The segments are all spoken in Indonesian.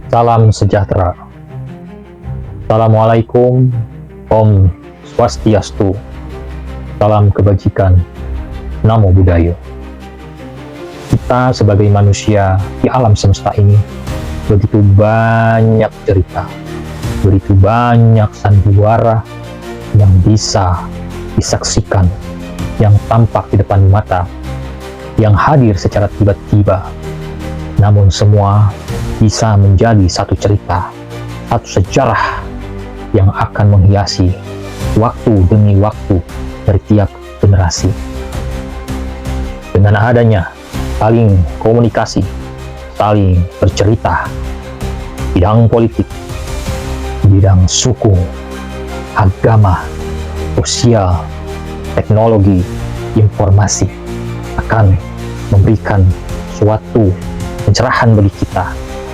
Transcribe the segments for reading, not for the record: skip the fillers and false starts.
Salam sejahtera. Assalamualaikum, Om Swastiastu, salam kebajikan, Namo Buddhaya. Kita sebagai manusia di alam semesta ini begitu banyak cerita, begitu banyak sandiwara yang bisa disaksikan, yang tampak di depan mata, yang hadir secara tiba-tiba. Namun semua bisa menjadi satu cerita, satu sejarah yang akan menghiasi waktu demi waktu dari tiap generasi. Dengan adanya saling komunikasi, saling bercerita, bidang politik, bidang suku, agama, sosial, teknologi, informasi akan memberikan suatu pencerahan bagi kita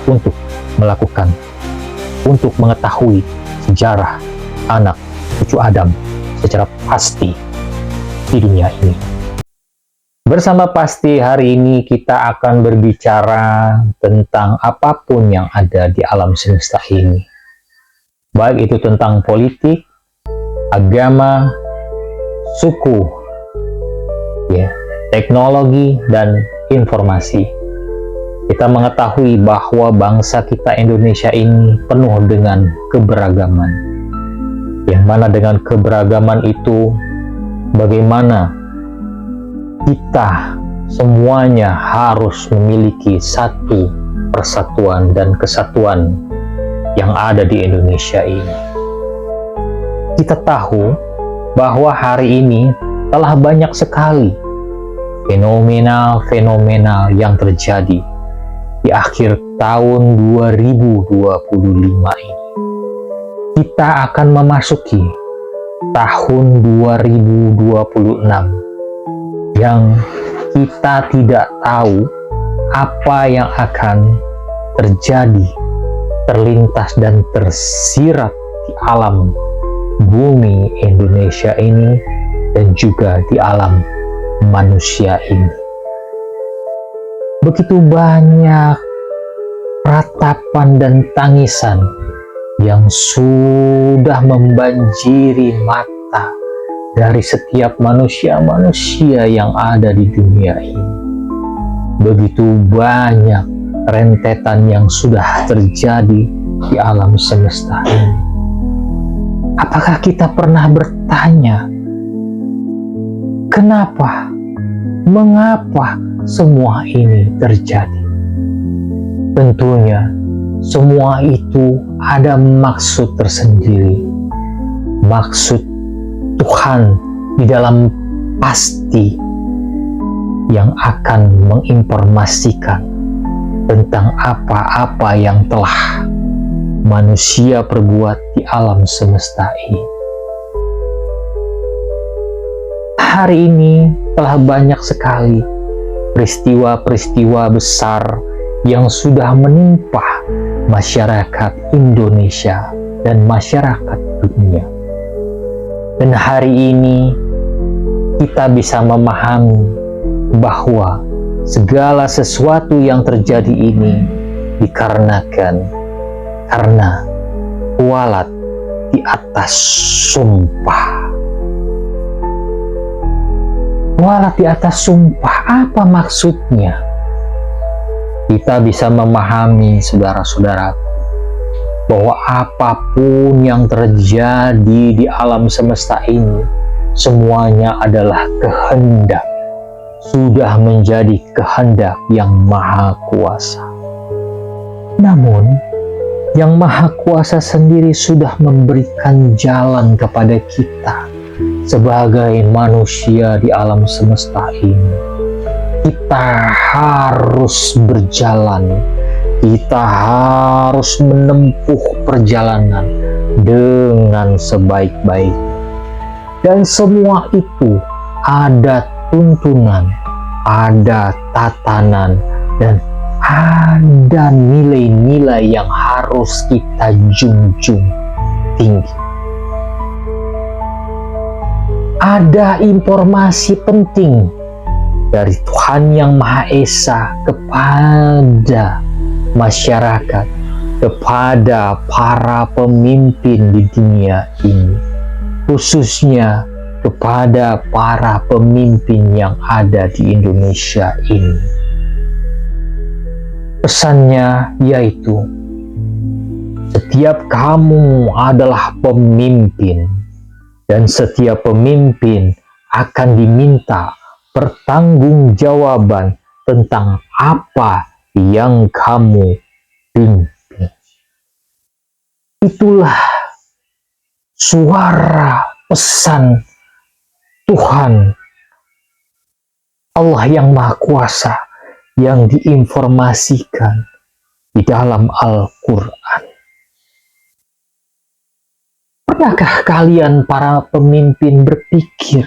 untuk melakukan, untuk mengetahui sejarah anak cucu Adam secara pasti di dunia ini. Bersama Pasti hari ini kita akan berbicara tentang apapun yang ada di alam semesta ini. Baik itu tentang politik, agama, suku, teknologi, dan informasi. Kita mengetahui bahwa bangsa kita Indonesia ini penuh dengan keberagaman. Yang mana dengan keberagaman itu, bagaimana kita semuanya harus memiliki satu persatuan dan kesatuan yang ada di Indonesia ini. Kita tahu bahwa hari ini telah banyak sekali fenomena yang terjadi di akhir tahun 2025 ini. Kita akan memasuki tahun 2026 yang kita tidak tahu apa yang akan terjadi, terlintas dan tersirat di alam bumi Indonesia ini dan juga di alam manusia ini. Begitu banyak ratapan dan tangisan yang sudah membanjiri mata dari setiap manusia-manusia yang ada di dunia ini. Begitu banyak rentetan yang sudah terjadi di alam semesta ini. Apakah kita pernah bertanya, kenapa? Mengapa semua ini terjadi? Tentunya semua itu ada maksud tersendiri. Maksud Tuhan di dalam pasti yang akan menginformasikan tentang apa-apa yang telah manusia perbuat di alam semesta ini. Hari ini telah banyak sekali peristiwa-peristiwa besar yang sudah menimpa masyarakat Indonesia dan masyarakat dunia. Dan hari ini kita bisa memahami bahwa segala sesuatu yang terjadi ini dikarenakan karena kualat di atas sumpah. Kualat di atas sumpah, apa maksudnya? Kita bisa memahami, saudara-saudara, bahwa apapun yang terjadi di alam semesta ini, semuanya adalah kehendak, sudah menjadi kehendak yang maha kuasa. Namun, yang maha kuasa sendiri sudah memberikan jalan kepada kita sebagai manusia di alam semesta ini. Kita harus berjalan, kita harus menempuh perjalanan dengan sebaik-baiknya. Dan semua itu ada tuntunan, ada tatanan, dan ada nilai-nilai yang harus kita junjung tinggi. Ada informasi penting dari Tuhan Yang Maha Esa kepada masyarakat kepada para pemimpin di dunia ini, khususnya kepada para pemimpin yang ada di Indonesia ini. Pesannya yaitu, setiap kamu adalah pemimpin, dan setiap pemimpin akan diminta pertanggungjawaban tentang apa yang kamu pimpin. Itulah suara pesan Tuhan Allah yang Maha Kuasa yang diinformasikan di dalam Al-Quran. Pernahkah kalian para pemimpin berpikir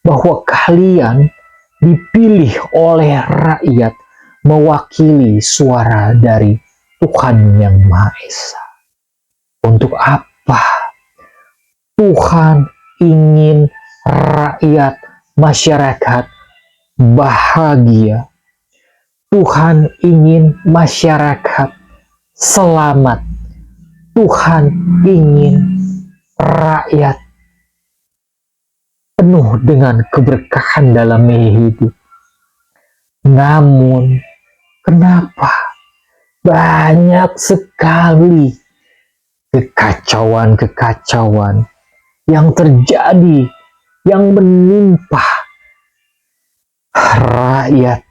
bahwa kalian dipilih oleh rakyat mewakili suara dari Tuhan yang Maha Esa? Untuk apa? Tuhan ingin rakyat masyarakat bahagia. Tuhan ingin masyarakat selamat. Tuhan ingin rakyat penuh dengan keberkahan dalam hidup. Namun, kenapa banyak sekali kekacauan-kekacauan yang terjadi, yang menimpa rakyat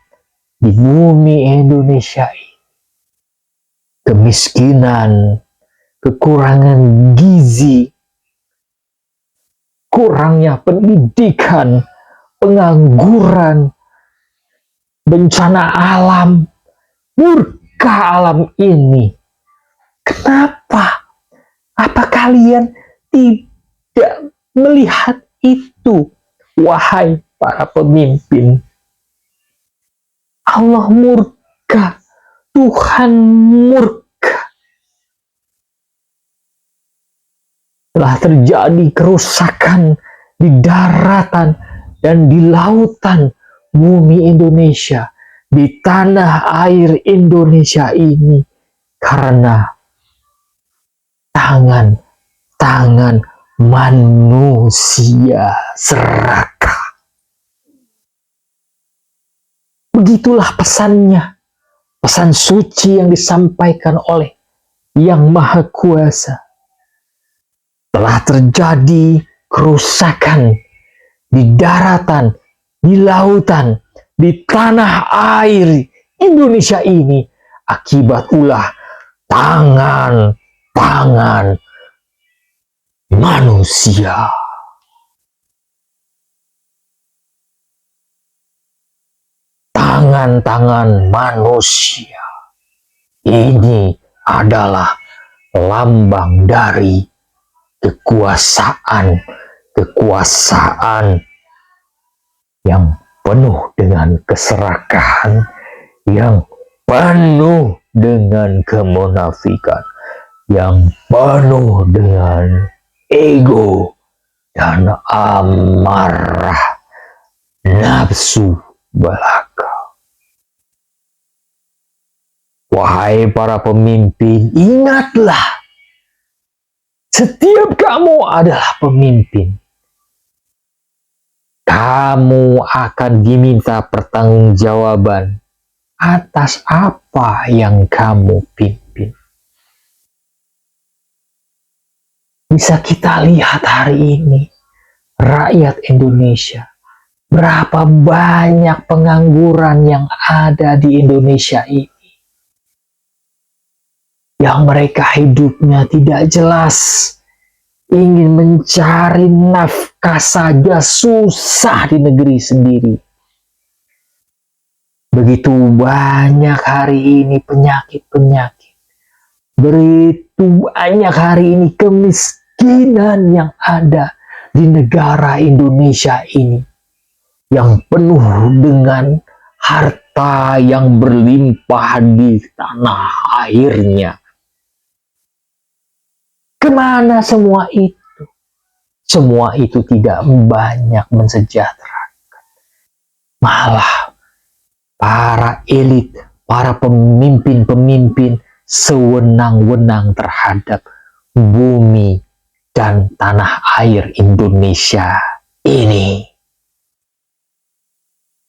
di bumi Indonesia ini? Kemiskinan, kekurangan gizi, kurangnya pendidikan, pengangguran, bencana alam, murka alam ini. Kenapa? Apa kalian tidak melihat itu, wahai para pemimpin? Allah murka, Tuhan murka. Telah terjadi kerusakan di daratan dan di lautan bumi Indonesia, di tanah air Indonesia ini, karena tangan manusia serakah. Begitulah pesannya, pesan suci yang disampaikan oleh Yang Maha Kuasa. Telah terjadi kerusakan di daratan, di lautan, di tanah air Indonesia ini akibat ulah tangan manusia. Tangan manusia ini adalah lambang dari kekuasaan yang penuh dengan keserakahan, yang penuh dengan kemunafikan, yang penuh dengan ego dan amarah nafsu belaka. Wahai para pemimpin, ingatlah, setiap kamu adalah pemimpin. Kamu akan diminta pertanggungjawaban atas apa yang kamu pimpin. Bisa kita lihat hari ini, rakyat Indonesia, berapa banyak pengangguran yang ada di Indonesia ini. Yang mereka hidupnya tidak jelas, ingin mencari nafkah saja susah di negeri sendiri. Begitu banyak hari ini penyakit-penyakit, begitu banyak hari ini kemiskinan yang ada di negara Indonesia ini, yang penuh dengan harta yang berlimpah di tanah airnya. Kemana semua itu? Semua itu tidak banyak mensejahterakan. Malah para elit, para pemimpin-pemimpin sewenang-wenang terhadap bumi dan tanah air Indonesia ini.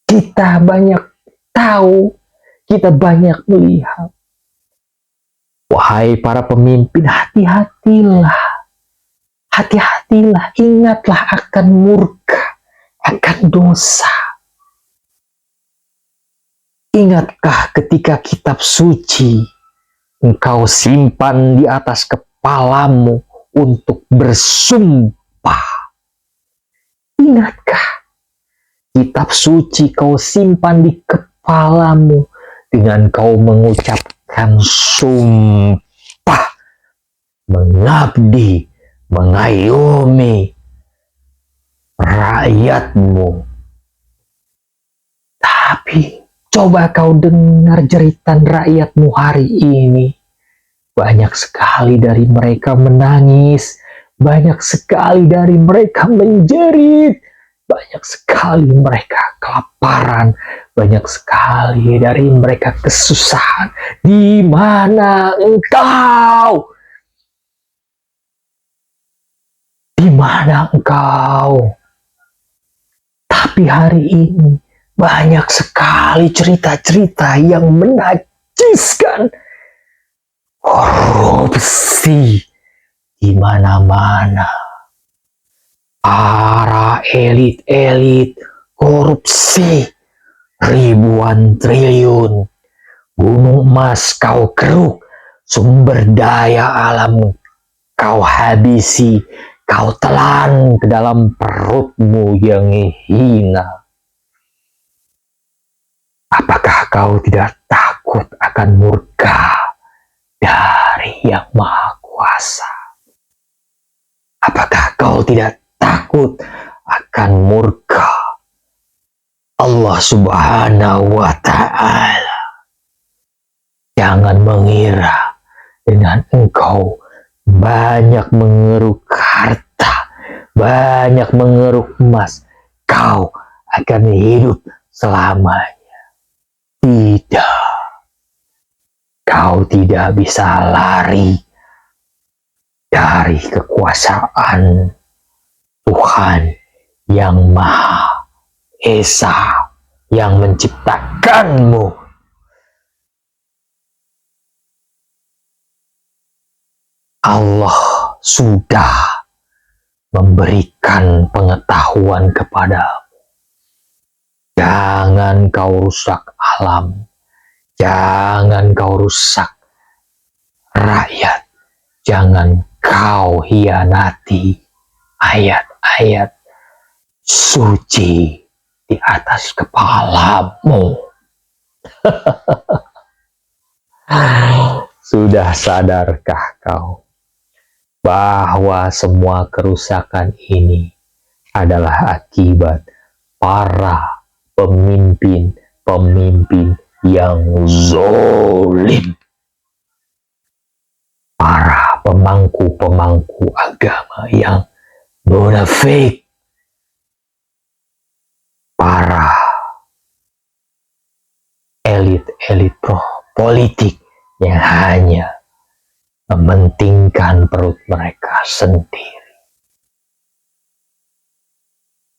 Kita banyak tahu, kita banyak melihat. Wahai para pemimpin, hati-hatilah. Hati-hatilah, ingatlah akan murka, akan dosa. Ingatkah ketika kitab suci engkau simpan di atas kepalamu untuk bersumpah? Ingatkah kitab suci kau simpan di kepalamu dengan kau mengucapkan sumpah mengabdi, mengayomi rakyatmu? Tapi coba kau dengar jeritan rakyatmu hari ini. Banyak sekali dari mereka menangis, banyak sekali dari mereka menjerit, banyak sekali mereka kelaparan, banyak sekali dari mereka kesusahan. Di mana engkau? Di mana engkau? Tapi hari ini banyak sekali cerita-cerita yang menajiskan korupsi di mana-mana. Para elit-elit korupsi ribuan triliun. Gunung emas kau keruk, sumber daya alam kau habisi, kau telan ke dalam perutmu yang hina. Apakah kau tidak takut akan murka dari Yang Maha Kuasa? Apakah kau tidak takut akan murka Allah Subhanahu wa Ta'ala? Jangan mengira dengan engkau banyak mengeruk harta, banyak mengeruk emas, kau akan hidup selamanya. Tidak. Kau tidak bisa lari dari kekuasaan Tuhan yang Maha Esa, yang menciptakanmu. Allah sudah memberikan pengetahuan kepadamu. Jangan kau rusak alam, jangan kau rusak rakyat, jangan kau hianati ayat-ayat suci di atas kepalamu. Sudah sadarkah kau bahwa semua kerusakan ini adalah akibat para pemimpin-pemimpin yang zolim, para pemangku-pemangku agama yang munafik, para elit-elit politik yang hanya mementingkan perut mereka sendiri.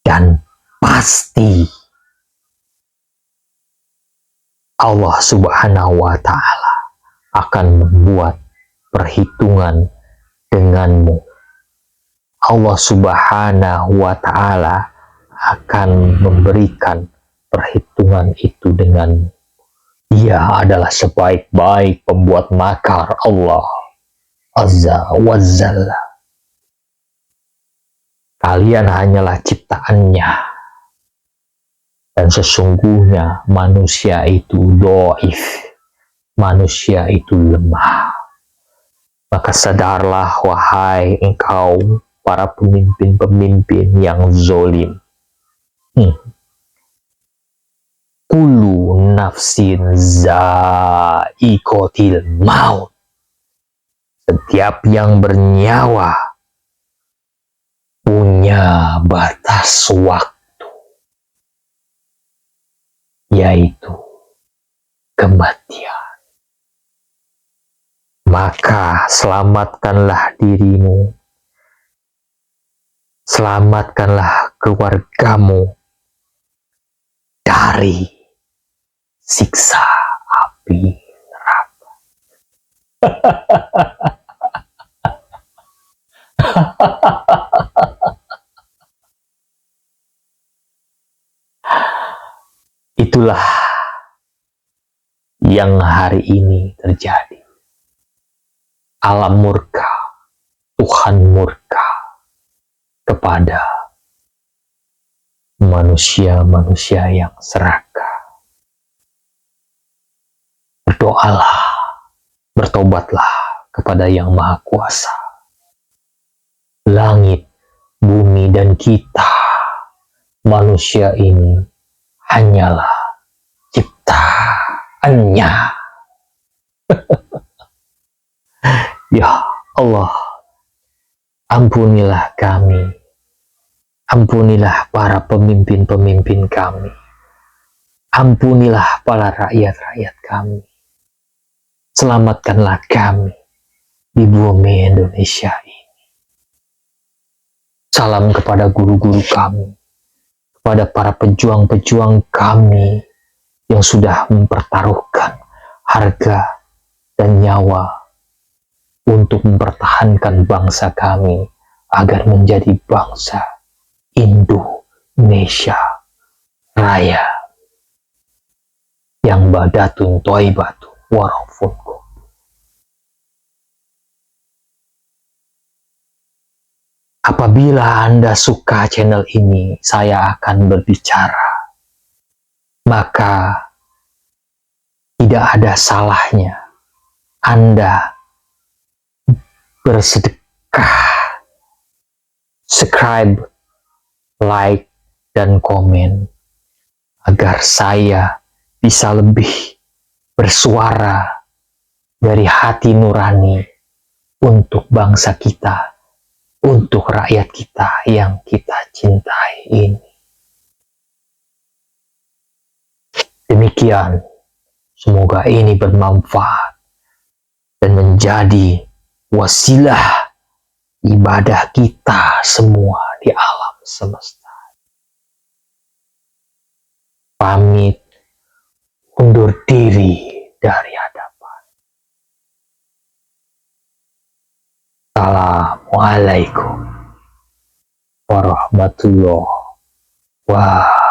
Dan pasti Allah Subhanahu wa Ta'ala akan membuat perhitungan denganmu. Allah Subhanahu wa Ta'ala akan memberikan perhitungan itu denganmu. Dia adalah sebaik-baik pembuat makar, Allah Azza wa Jalla. Kalian hanyalah ciptaannya. Dan sesungguhnya manusia itu dhaif, manusia itu lemah. Maka sadarlah wahai engkau para pemimpin-pemimpin yang zolim. Kullu nafsin za'iqatil maut. Setiap yang bernyawa punya batas waktu, yaitu kematian. maka selamatkanlah dirimu, selamatkanlah keluargamu dari siksa api neraka. Itulah yang hari ini terjadi. Alam murka, Tuhan murka kepada manusia-manusia yang serakah. Berdoalah, bertobatlah kepada Yang Maha Kuasa. Langit, bumi, dan kita, manusia ini hanyalah ciptaannya. Ya Allah, ampunilah kami, ampunilah para pemimpin-pemimpin kami, ampunilah para rakyat-rakyat kami, selamatkanlah kami di bumi Indonesia ini. Salam kepada guru-guru kami, kepada para pejuang-pejuang kami yang sudah mempertaruhkan harga dan nyawa untuk mempertahankan bangsa kami agar menjadi bangsa Indonesia Raya yang badatun toibatun warafunkum. Apabila Anda suka channel ini, saya akan berbicara, maka tidak ada salahnya Anda bersedekah, subscribe, like, dan komen agar saya bisa lebih bersuara dari hati nurani untuk bangsa kita, untuk rakyat kita yang kita cintai ini. Demikian, semoga ini bermanfaat dan menjadi wasilah ibadah kita semua di alam semesta. Pamit undur diri dari hadapan. Assalamualaikum warahmatullahi wabarakatuh.